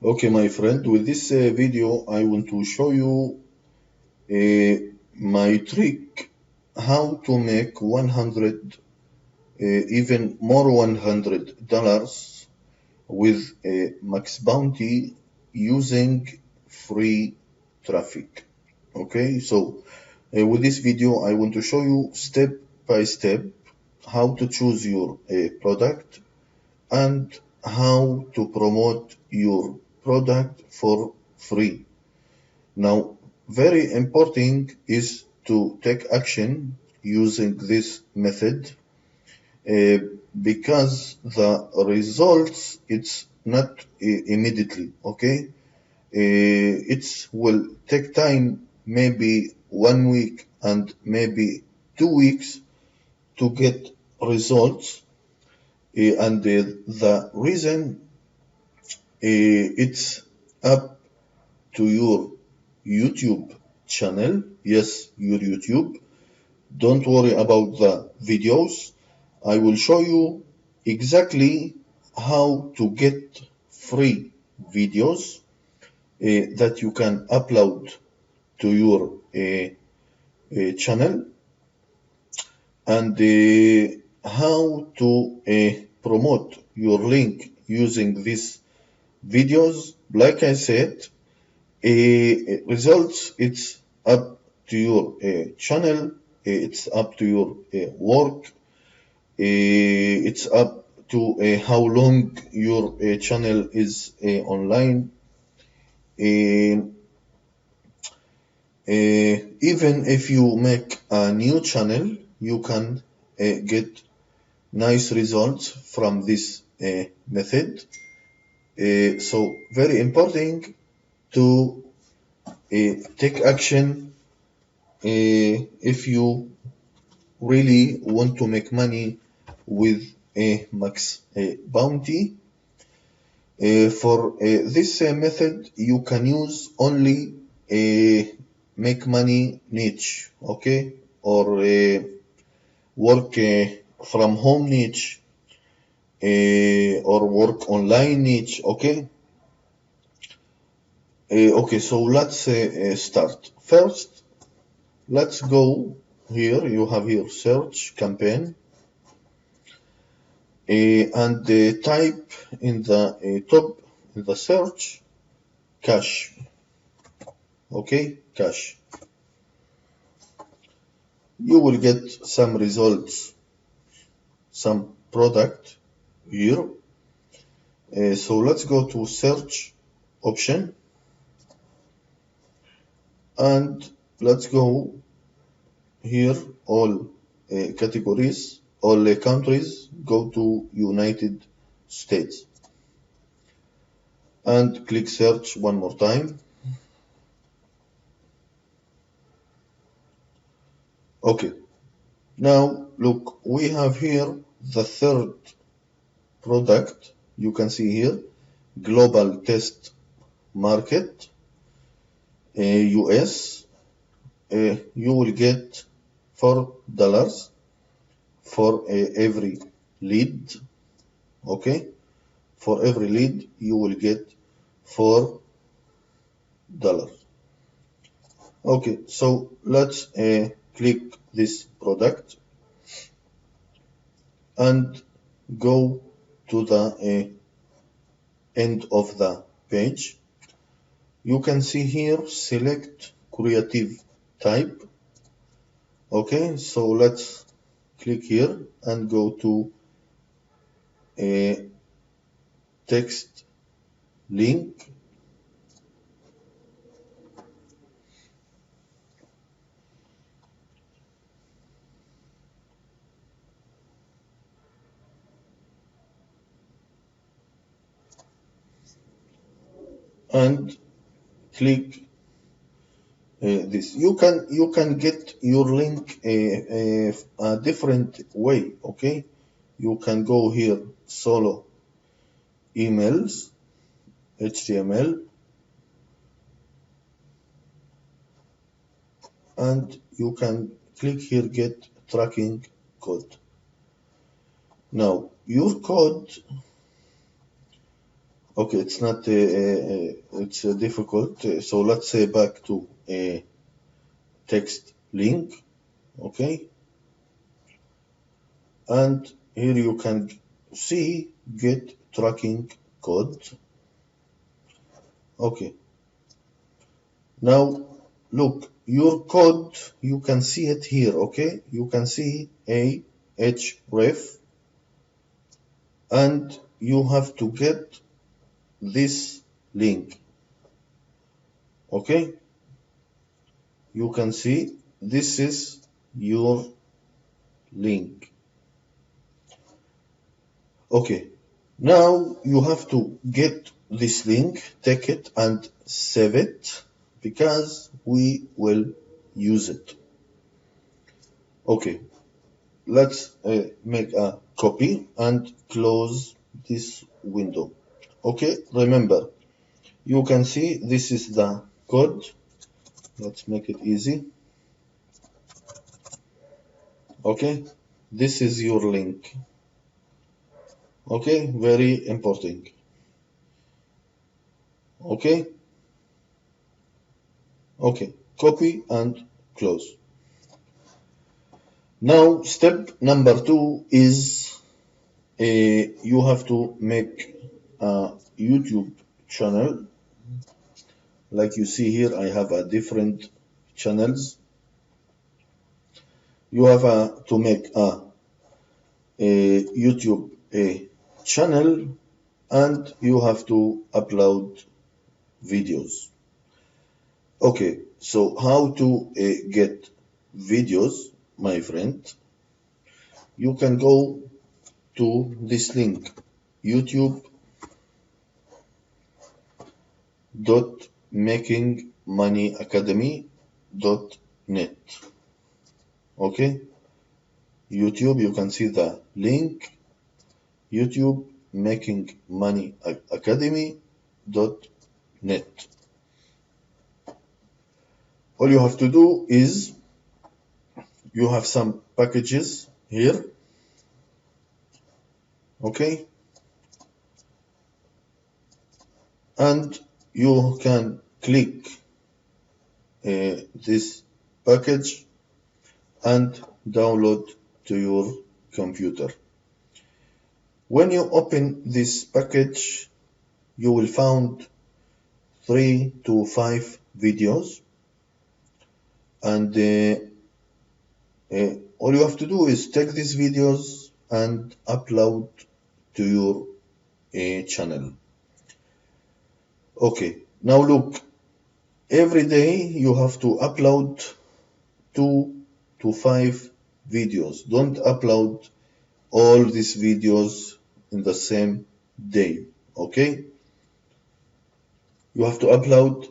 Okay, my friend, with this video, I want to show you my trick how to make 100, even more $100 with Maxbounty using free traffic. Okay, so with this video, I want to show you step by step how to choose your product and how to promote your product for free. Now, very important is to take action using this method uh, because the results it's not immediately, okay? It will take time, maybe 1 week and maybe 2 weeks to get results. And the reason it's up to your YouTube channel. Yes, your YouTube. Don't worry about the videos. I will show you exactly how to get free videos that you can upload to your channel and how to promote your link using these videos. Like I said, results it's up to your channel, it's up to your work, it's up to how long your channel is online. Even if you make a new channel, you can get nice results from this method. So very important to take action if you really want to make money with a max bounty. For this method, you can use only a make money niche, okay, or work from home niche, or work online niche, okay. Okay, so let's start. First, let's go here. You have here search campaign. And type in the top in the search cash. Okay, cash. You will get some results, some product here. So let's go to search option and let's go here all categories, all countries. Go to United States and click search one more time. Okay, now look, we have here the third product. You can see here global test market, US. You will get $4 for every lead. Okay, for every lead you will get $4. Okay, so let's click this product and go to the end of the page. You can see here select creative type. Okay, so let's click here and go to a text link. And click this. You can get your link a different way. Okay, you can go here solo emails HTML and you can click here get tracking code. Now your code, Okay, it's not it's difficult. So let's say back to a text link. Okay, and here you can see get tracking code. Okay, now look, your code, you can see it here. Okay, you can see a href, and you have to get this link. Okay, you can see this is your link. Okay, now you have to get this link, take it and save it, because we will use it. Okay, let's make a copy and close this window. Okay, remember, you can see this is the code. Let's make it easy. Okay, this is your link. Okay, very important. Okay, okay, copy and close. Now step number 2 is you have to make a YouTube channel. Like you see here, I have a different channels. You have to make a YouTube channel, and you have to upload videos. Okay, so how to get videos, my friend? You can go to this link, youtube.makingmoneyacademy.net. Okay, YouTube, you can see the link, youtube.makingmoneyacademy.net. All you have to do is you have some packages here. Okay, and you can click this package and download to your computer. When you open this package, you will find 3 to 5 videos, and all you have to do is take these videos and upload to your channel. Okay, now look, every day you have to upload 2 to 5 videos. Don't upload all these videos in the same day. Okay, you have to upload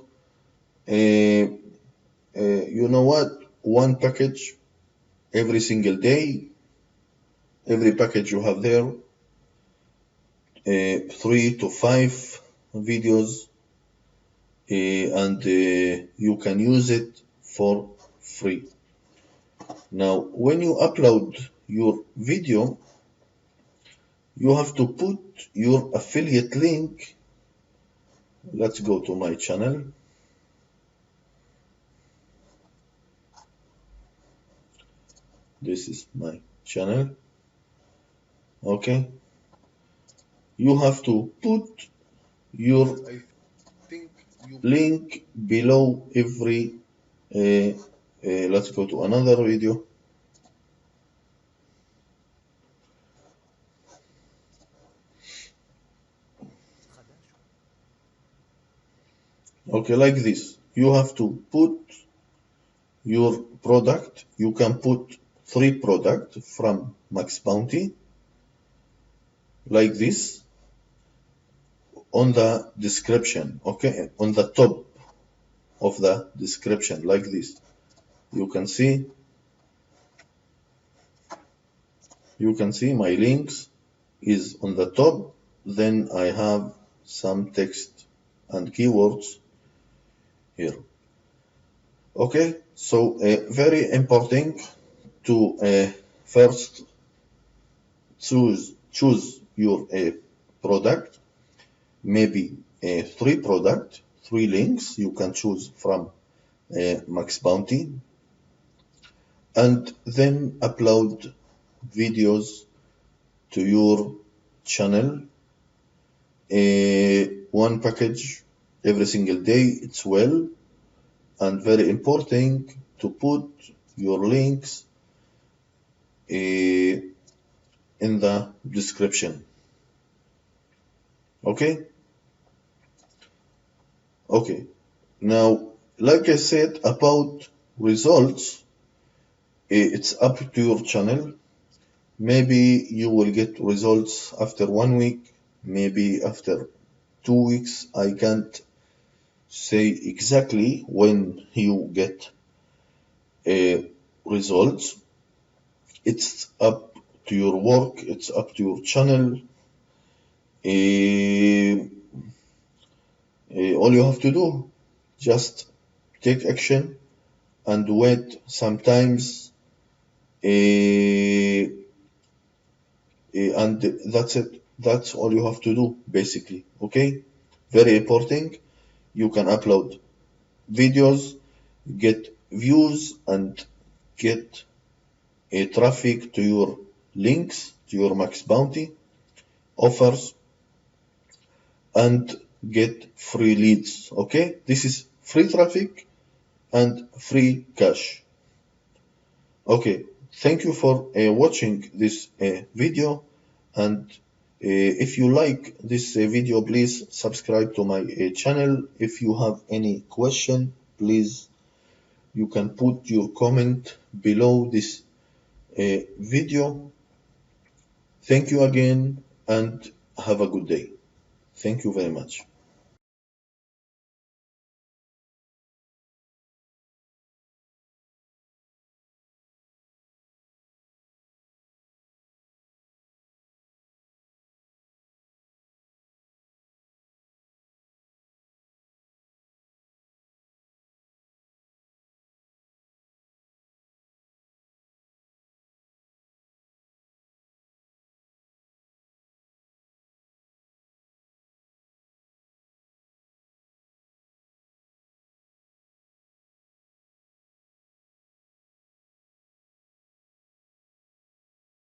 you know what, one package every single day. Every package you have there 3 to 5 videos, and you can use it for free. Now when you upload your video, you have to put your affiliate link. Let's go to my channel. This is my channel. Okay, you have to put your link below every let's go to another video. Okay, like this. You have to put your product. You can put 3 products from Maxbounty, like this, on the description. Okay, on the top of the description, like this. You can see my links is on the top. Then I have some text and keywords here. Okay, so very important to first choose your product. maybe 3 products, 3 links you can choose from Maxbounty, and then upload videos to your channel. One package every single day, it's well, and very important to put your links in the description. Okay? Okay. Now, like I said about results, it's up to your channel. Maybe you will get results after 1 week, maybe after 2 weeks. I can't say exactly when you get results. It's up to your work, it's up to your channel. All you have to do, just take action and wait. Sometimes, and that's it. That's all you have to do, basically. Okay? Very important. You can upload videos, get views, and get a traffic to your links, to your Maxbounty offers, and get free leads. Okay? This is free traffic and free cash. Okay, thank you for watching this video, and if you like this video, please subscribe to my channel. If you have any question, please you can put your comment below this video. Thank you again and have a good day. Thank you very much.